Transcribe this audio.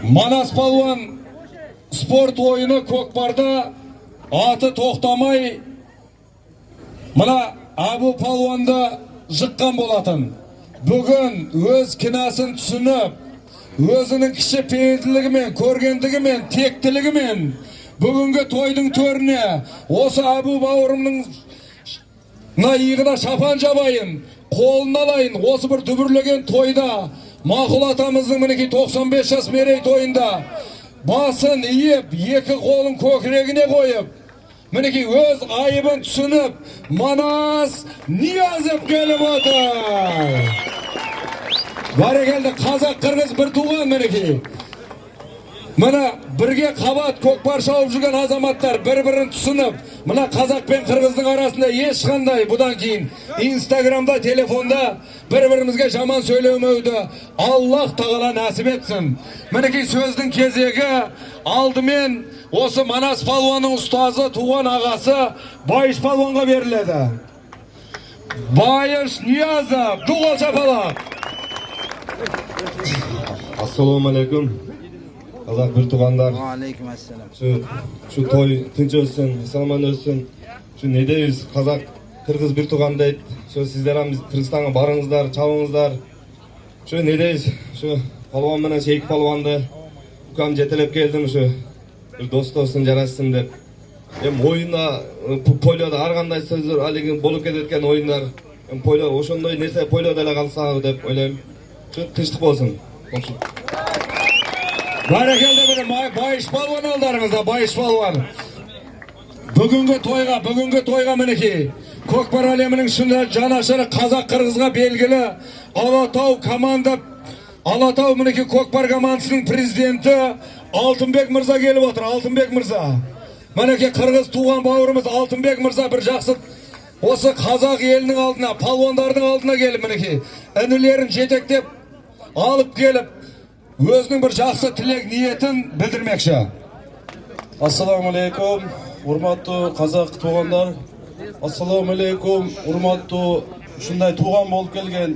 Манас Палуан спорт ойыны Көкпарда аты тоқтамай мына Абу Палуанды жыққан болатын. Бүгін өз кінәсін түсініп, өзінің кіші пейілділігімен, көргендігімен, тектілігімен бүгінгі тойдың төріне осы Абу бауырымның иығына шапан жабайын, қолын алайын, осы бір дүбірлеген тойда Мақұл атамыздың мінекей 95 жас мерей тойында басын иіп, екі қолын көкірегіне қойып, мінекей өз айыбын түсініп, Манас Ниязов келіп отыр. Бәрекелді, қазақ қырғыз бір туған мінекей. Мына бірге қабат көкпар шауып жүрген азаматтар бір-бірін түсініп, мына қазақ пен қырғыздың арасында ешқандай бұдан кейін Инстаграмда, телефонда бір-бірімізге жаман сөйлемеуді Аллах тағала нәсіп етсін. Мінекей сөздің кезегі алдымен осы Манас Палуанның ұстазы, туған ағасы Байыш Палуанға беріледі. Байыш Ниязов, дуғал шапалақ. Ассаламу алейкум. Қазақ бір туғандар. Алейкум ассалам. Şu toy tınç olsun, salman olsun. Şu ne deyiz? Қазақ, Kırgız bir tuğan deyip. Şu sizler biz Kırgızстанға barыңızдар, çabыңızдар. Şu ne deyiz? Şu palvan menen Şeyik palvandı. Ukam жетелеп келдім. Şu bir dost olsun, жарассын деп. Oyunda, polyoda арғандай сөздер, алеген болып кеткен ойындар. Polyo, ошондой нерсе polyoda эле калса деп ойлойм. Şu тынчтык болсын. Бәрекелді бір Байыш Палуан алдарыңызда, Байыш Палуан. Бүгінгі тойға мінекей. Көкпар әлемінің шында жанашыры қазақ қырғызға белгілі Алатау команда, Алатау мінекей көкпар командасының президенті Алтынбек мырза келіп отыр, Алтынбек мырза. Мінекей қырғыз туған бауырымыз Алтынбек мырза бір жақсы осы қазақ елінің алдына, палуандардың алдына келіп мінекей. Інілерін жетектеп, алып келіп, өзінің бір жақсы тілек ниетін білдірмекші. Ассаламу алейкум, урматтуу қазақ туғандар. Ассаламу алейкум, урматтуу ушундай туған болып келген